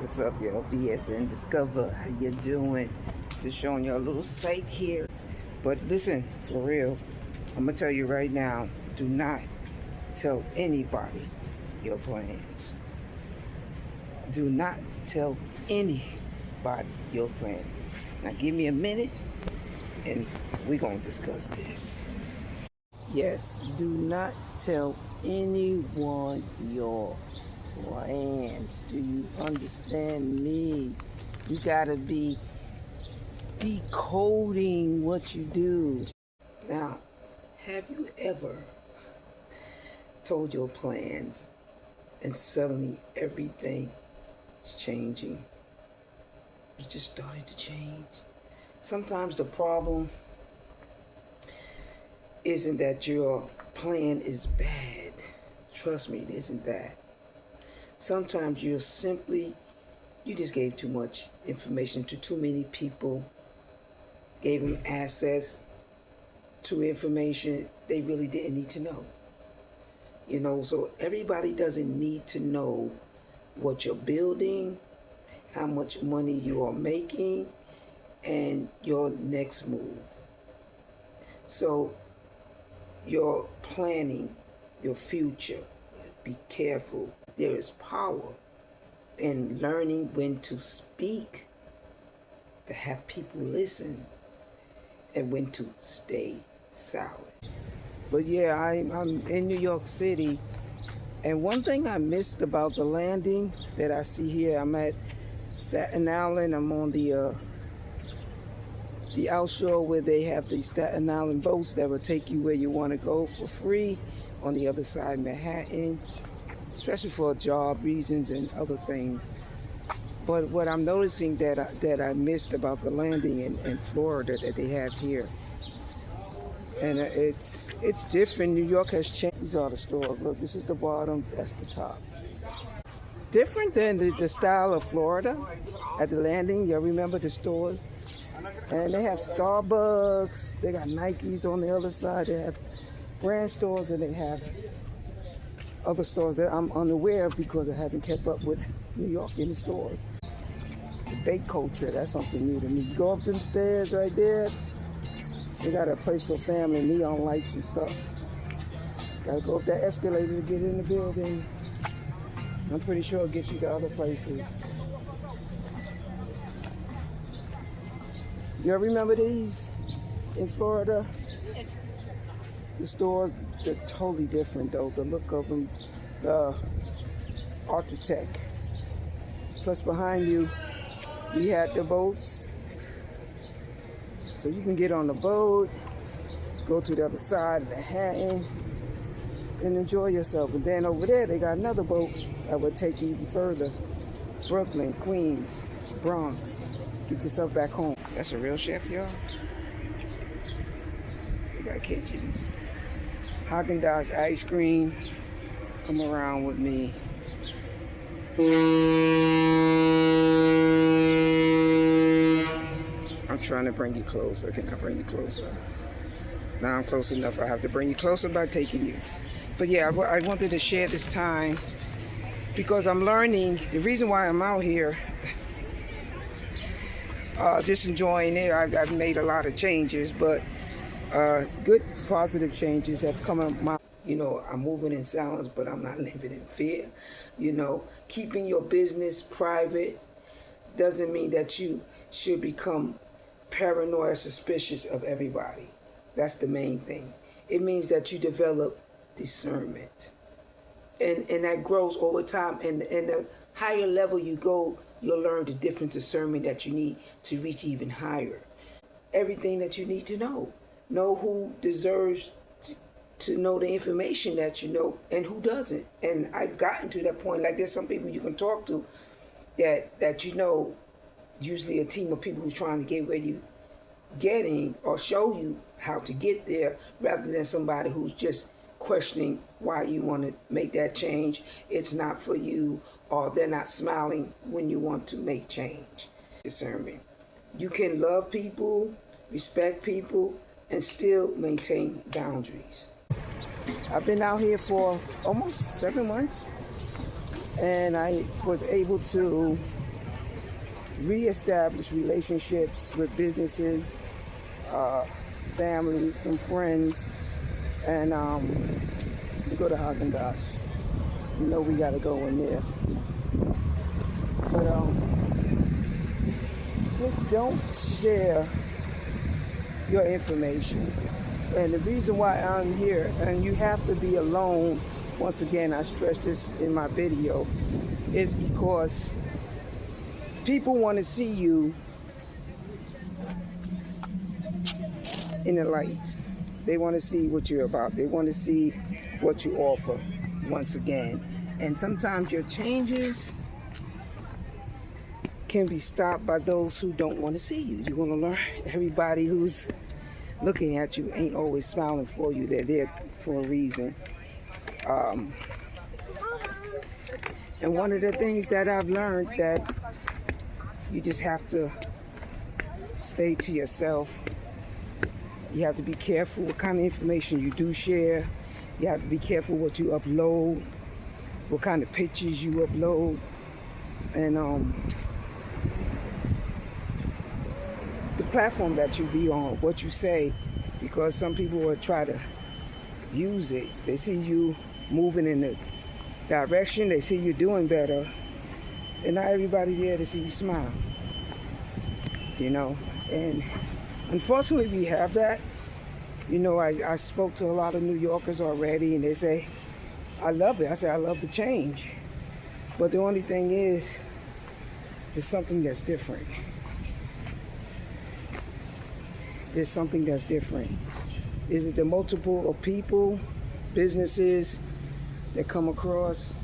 What's up, y'all? BS and Discover. How you doing? Just showing you a little site here. But listen, for real, I'm gonna tell you right now, do not tell anybody your plans. Do not tell anybody your plans. Now give me a minute and we're gonna discuss this. Yes, do not tell anyone your plans. Do you understand me? You gotta be decoding what you do. Now, have you ever told your plans and suddenly everything is changing? You just started to change. Sometimes the problem isn't that your plan is bad. Trust me, it isn't that. Sometimes you just gave too much information to too many people, gave them access to information they really didn't need to know. You know, so everybody doesn't need to know what you're building, how much money you are making, and your next move. So you're planning your future. Be careful. There is power in learning when to speak, to have people listen, and when to stay silent. But yeah, I'm in New York City, and one thing I missed about the landing that I see here, I'm at Staten Island. I'm on the outshore where they have the Staten Island boats that will take you where you want to go for free on the other side of Manhattan, especially for job reasons and other things. But what I'm noticing that I missed about the landing in Florida that they have here, and it's different. New York has changed. These are the stores. Look, this is the bottom, that's the top. Different than the style of Florida at the landing. You remember the stores? And they have Starbucks, they got Nikes on the other side, they have brand stores, and they have other stores that I'm unaware of because I haven't kept up with New York in the stores. The bake culture, that's something new to me. You go up them stairs right there, they got a place for family, neon lights and stuff. Gotta go up that escalator to get in the building. I'm pretty sure it gets you to other places. You remember these in Florida? The stores, they're totally different though. The look of them, the architect. Plus behind you, we had the boats. So you can get on the boat, go to the other side of Manhattan, and enjoy yourself. And then over there, they got another boat that will take you even further. Brooklyn, Queens, Bronx. Get yourself back home. That's a real chef, y'all. They got kitchens. Haagen-Dazs ice cream. Come around with me. I'm trying to bring you closer. Can I bring you closer? Now I'm close enough. I have to bring you closer by taking you. But yeah, I wanted to share this time because I'm learning. The reason why I'm out here, just enjoying it. I've made a lot of changes, but good positive changes have come up. You know, I'm moving in silence, but I'm not living in fear. You know, keeping your business private doesn't mean that you should become paranoid, suspicious of everybody. That's the main thing. It means that you develop discernment, and that grows over time. And the higher level you go, you'll learn the different discernment that you need to reach even higher. Everything that you need to know. Know who deserves to know the information that you know and who doesn't. And I've gotten to that point. Like there's some people you can talk to that you know, usually a team of people who's trying to get where you getting or show you how to get there, rather than somebody who's just questioning why you want to make that change. It's not for you, or they're not smiling when you want to make change. Discernment. You can love people, respect people, and still maintain boundaries. I've been out here for almost 7 months, and I was able to reestablish relationships with businesses, family, some friends, and go to Haagen-Dazs. You know we gotta go in there. But just don't share your information. And the reason why I'm here, and you have to be alone, once again I stress this in my video, is because people want to see you in the light. They want to see what you're about. They want to see what you offer, once again. And sometimes your changes can be stopped by those who don't want to see you. You're going to learn everybody who's looking at you ain't always smiling for you. They're there for a reason. And one of the things that I've learned, that you just have to stay to yourself. You have to be careful what kind of information you do share. You have to be careful what you upload, what kind of pictures you upload, and the platform that you be on, what you say, because some people will try to use it. They see you moving in the direction, they see you doing better, and not everybody there to see you smile, you know. And unfortunately we have that. You know, I spoke to a lot of New Yorkers already, and they say, I love it. I say, I love the change. But the only thing is, there's something that's different. There's something that's different. Is it the multiple of people, businesses that come across?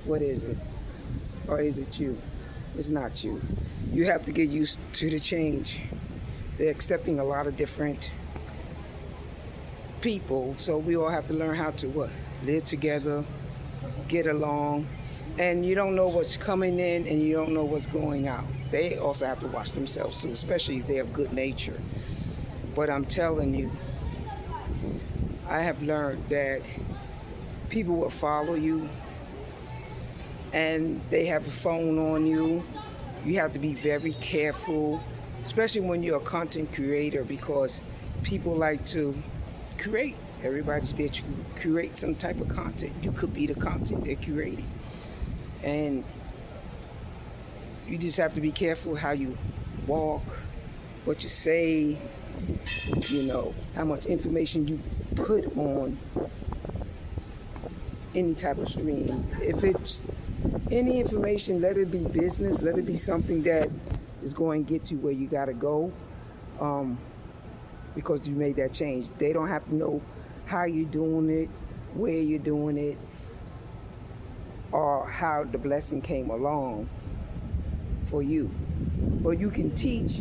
What is it? Or is it you? It's not you. You have to get used to the change. They're accepting a lot of different people, so we all have to learn how to live together, get along, and you don't know what's coming in and you don't know what's going out. They also have to watch themselves too, especially if they have good nature. But I'm telling you, I have learned that people will follow you and they have a phone on you. You have to be very careful, especially when you're a content creator, because people like to create. Everybody's there to create some type of content. You could be the content they're curating. And you just have to be careful how you walk, what you say, you know, how much information you put on any type of stream. If it's any information, let it be business, let it be something that is going to get you where you got to go. Because you made that change. They don't have to know how you're doing it, where you're doing it, or how the blessing came along for you. But you can teach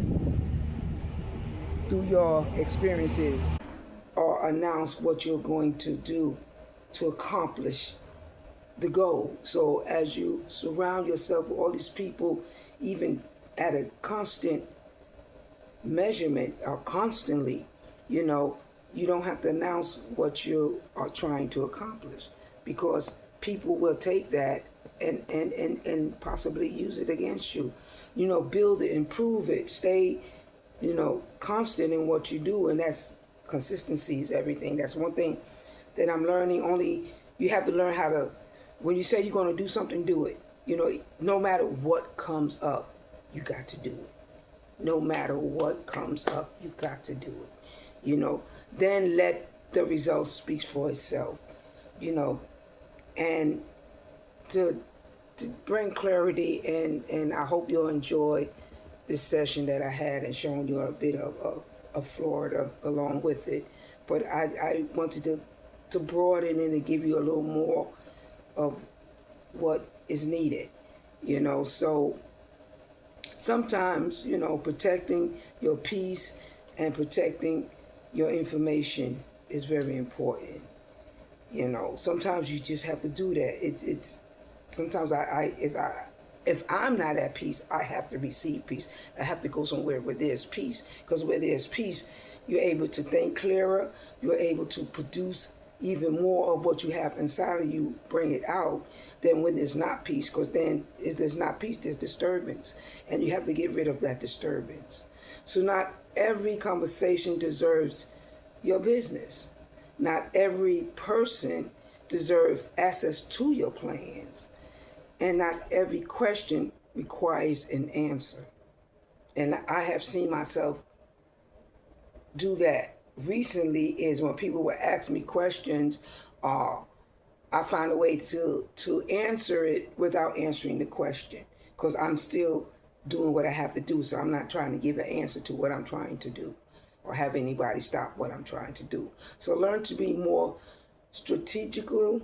through your experiences or announce what you're going to do to accomplish the goal. So as you surround yourself with all these people, even at a constant measurement or constantly, you know, you don't have to announce what you are trying to accomplish, because people will take that and possibly use it against you. You know, build it, improve it, stay, you know, constant in what you do, and that's consistency is everything. That's one thing that I'm learning. Only you have to learn how to, when you say you're going to do something, do it. You know, no matter what comes up, you got to do it. No matter what comes up, you got to do it. You know, then let the result speak for itself. You know, and to bring clarity, and I hope you'll enjoy this session that I had and showing you a bit of Florida along with it. But I wanted to broaden it and give you a little more of what is needed. You know, so sometimes, you know, protecting your peace and protecting your information is very important. You know, sometimes you just have to do that. It's sometimes if I'm not at peace, I have to receive peace. I have to go somewhere where there's peace, because where there's peace, you're able to think clearer. You're able to produce even more of what you have inside of you, bring it out, than when there's not peace. Because then if there's not peace, there's disturbance. And you have to get rid of that disturbance. So not every conversation deserves your business. Not every person deserves access to your plans. And not every question requires an answer. And I have seen myself do that recently, is when people would ask me questions, I find a way to answer it without answering the question, because I'm still doing what I have to do. So I'm not trying to give an answer to what I'm trying to do or have anybody stop what I'm trying to do. So learn to be more strategical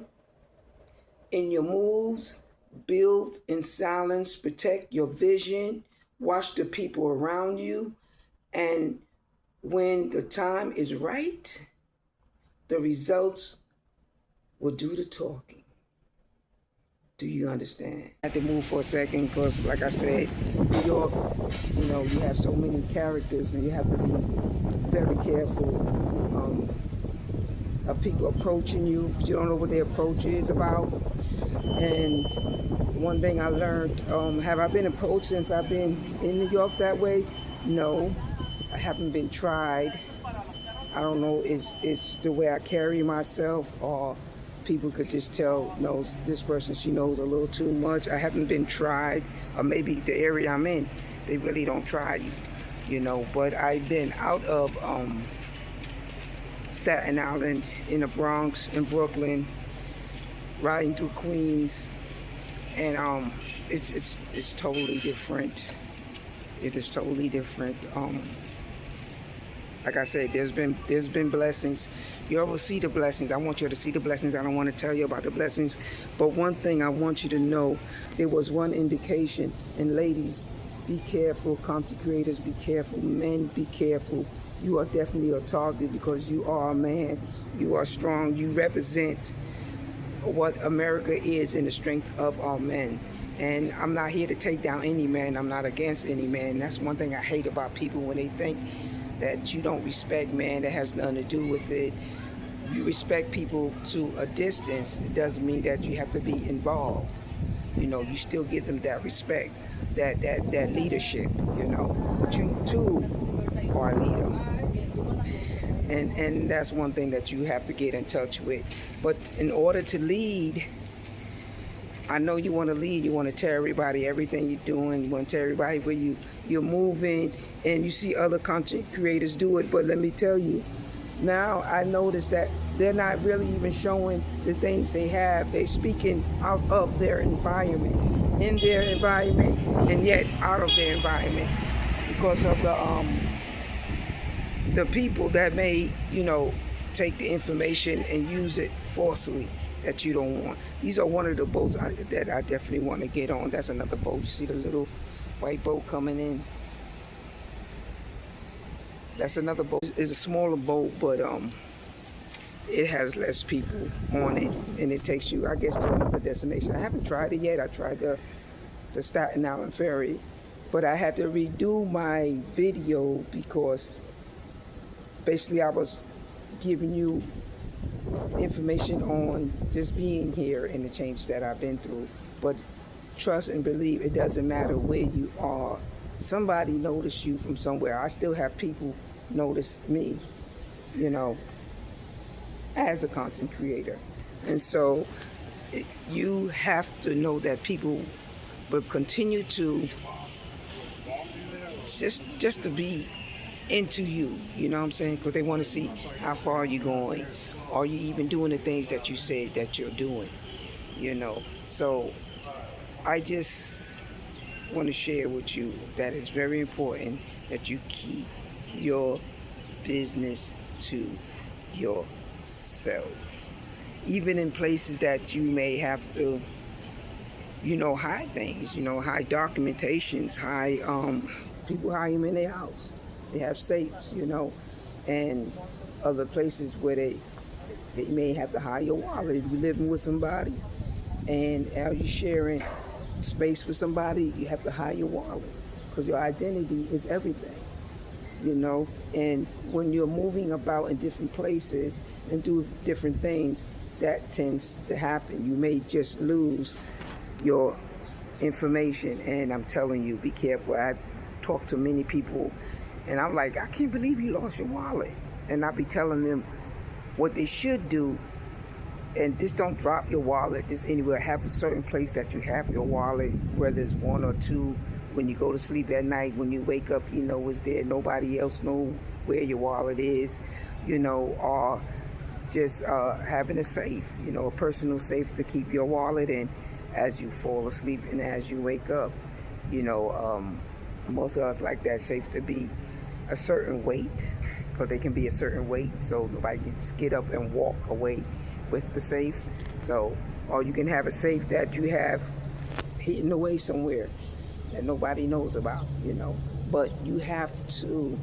in your moves, build in silence, protect your vision, watch the people around you, and when the time is right, the results will do the talking. Do you understand? I had to move for a second because, like I said, New York, you have so many characters, and you have to be very careful of people approaching you, because you don't know what their approach is about. And one thing I learned, have I been approached since I've been in New York that way? No. I haven't been tried. I don't know, it's the way I carry myself, or people could just tell, no, this person, she knows a little too much. I haven't been tried, or maybe the area I'm in, they really don't try you, but I've been out of Staten Island, in the Bronx, in Brooklyn, riding through Queens, and it's totally different. It is totally different. Like I said, there's been blessings. You ever see the blessings? I want you to see the blessings. I don't want to tell you about the blessings. But one thing I want you to know, there was one indication. And ladies, be careful. Content creators, be careful. Men, be careful. You are definitely a target, because you are a man. You are strong. You represent what America is in the strength of our men. And I'm not here to take down any man. I'm not against any man. That's one thing I hate about people, when they think that you don't respect man. That has nothing to do with it. You respect people to a distance. It doesn't mean that you have to be involved. You still give them that respect, that leadership, But you too are a leader. And that's one thing that you have to get in touch with. But in order to lead, I know you want to lead. You want to tell everybody everything you're doing. You want to tell everybody where you're moving, and you see other content creators do it. But let me tell you, now I notice that they're not really even showing the things they have. They're speaking out of their environment, in their environment, and yet out of their environment, because of the people that may, take the information and use it falsely, that you don't want. These are one of the boats that I definitely want to get on. That's another boat. You see the little white boat coming in? That's another boat. It's a smaller boat, but it has less people on it, and it takes you, I guess, to another destination. I haven't tried it yet. I tried the Staten Island ferry, but I had to redo my video because basically I was giving you information on just being here and the change that I've been through. But trust and believe, it doesn't matter where you are. Somebody noticed you from somewhere. I still have people notice me, as a content creator. And so you have to know that people will continue to just to be into you, you know what I'm saying? Because they want to see how far you're going. Are you even doing the things that you said that you're doing? So I just want to share with you that it's very important that you keep your business to yourself. Even in places that you may have to, hide things, hide documentations, hide, people hide them in their house. They have safes, and other places where they may have to hide your wallet. If you're living with somebody and are you sharing space with somebody, you have to hide your wallet, because your identity is everything. you know. And when you're moving about in different places and do different things, that tends to happen. You may just lose your information, and I'm telling you, be careful. I've talked to many people, and I'm like, I can't believe you lost your wallet. And I'll be telling them what they should do, and just don't drop your wallet just anywhere. Have a certain place that you have your wallet, whether it's one or two. When you go to sleep at night, when you wake up, you know it's there. Nobody else know where your wallet is, you know, or just having a safe, you know, a personal safe to keep your wallet in as you fall asleep and as you wake up. You know, most of us like that safe to be a certain weight, because they can be a certain weight, so nobody can just get up and walk away with the safe. So, or you can have a safe that you have hidden away somewhere that nobody knows about, you know. But you have to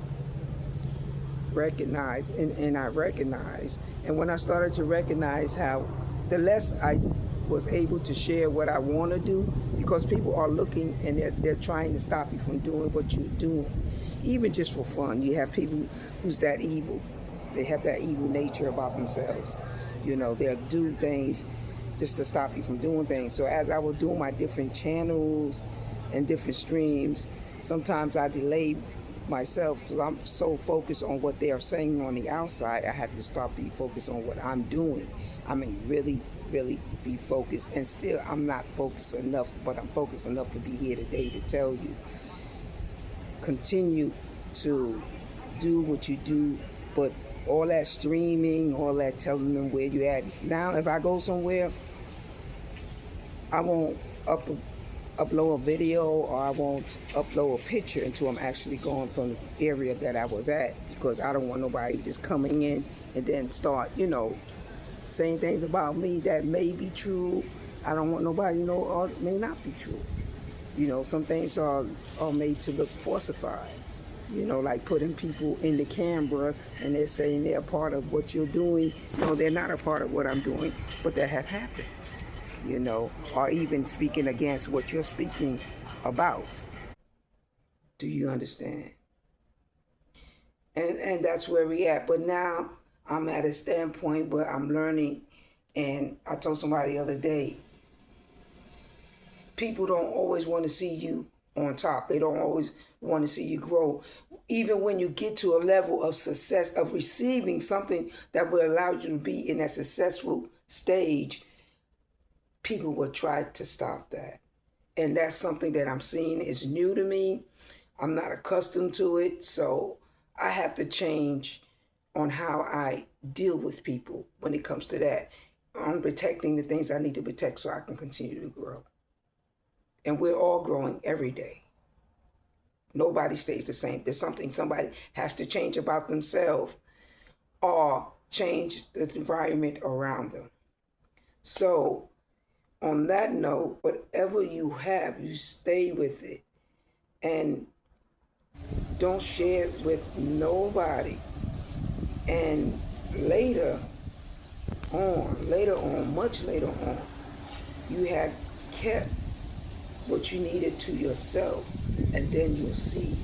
recognize, and I recognize, and when I started to recognize how the less I was able to share what I want to do, because people are looking and they're trying to stop you from doing what you're doing, even just for fun. You have people who's that evil. They have that evil nature about themselves. You know, they'll do things just to stop you from doing things. So as I was doing my different channels and different streams, sometimes I delay myself because I'm so focused on what they are saying on the outside. I had to stop being focused on what I'm doing. I mean, really be focused. And still, I'm not focused enough, but I'm focused enough to be here today to tell you, continue to do what you do, but all that streaming, all that telling them where you at. Now, if I go somewhere, I won't upload a video, or I won't upload a picture until I'm actually going from the area that I was at, because I don't want nobody just coming in and then start, you know, saying things about me that may be true. I don't want nobody to know, or may not be true. You know, some things are made to look falsified. You know, like putting people in the camera and they're saying they're a part of what you're doing. No, they're not a part of what I'm doing, but that have happened. You know, or even speaking against what you're speaking about. Do you understand? And that's where we at. But now I'm at a standpoint where I'm learning, and I told somebody the other day, people don't always want to see you on top. They don't always want to see you grow. Even when you get to a level of success, of receiving something that will allow you to be in that successful stage, people will try to stop that. And that's something that I'm seeing is new to me. I'm not accustomed to it. So I have to change on how I deal with people when it comes to that. I'm protecting the things I need to protect so I can continue to grow. And we're all growing every day. Nobody stays the same. There's something somebody has to change about themselves or change the environment around them. So on that note, whatever you have, you stay with it and don't share it with nobody. And later on, much later on, you have kept what you needed to yourself, and then you'll see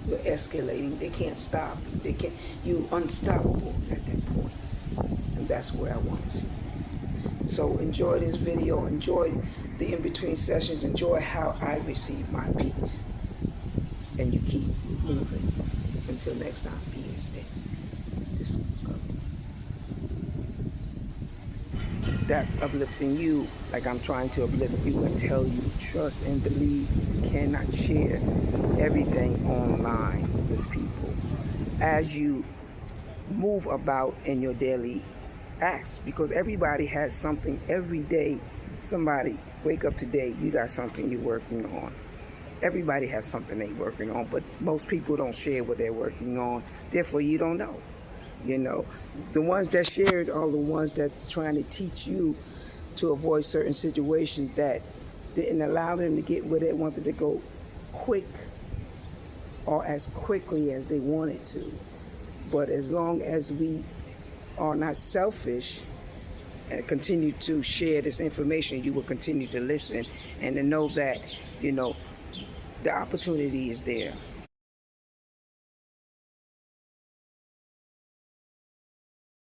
you're escalating. They can't stop you. You're unstoppable at that point. And that's where I want to see you. So enjoy this video, enjoy the in-between sessions, enjoy how I receive my peace. And you keep moving. Until next time, peace and discourage. That's uplifting you, like I'm trying to uplift you and tell you, trust and believe. You cannot share everything online with people as you move about in your daily acts, because everybody has something every day. Somebody wake up today, you got something you're working on. Everybody has something they're working on, but most people don't share what they're working on. Therefore, you don't know. You know, the ones that shared are the ones that trying to teach you to avoid certain situations that didn't allow them to get where they wanted to go quick or as quickly as they wanted to. But as long as we are not selfish and continue to share this information, you will continue to listen and to know that, you know, the opportunity is there.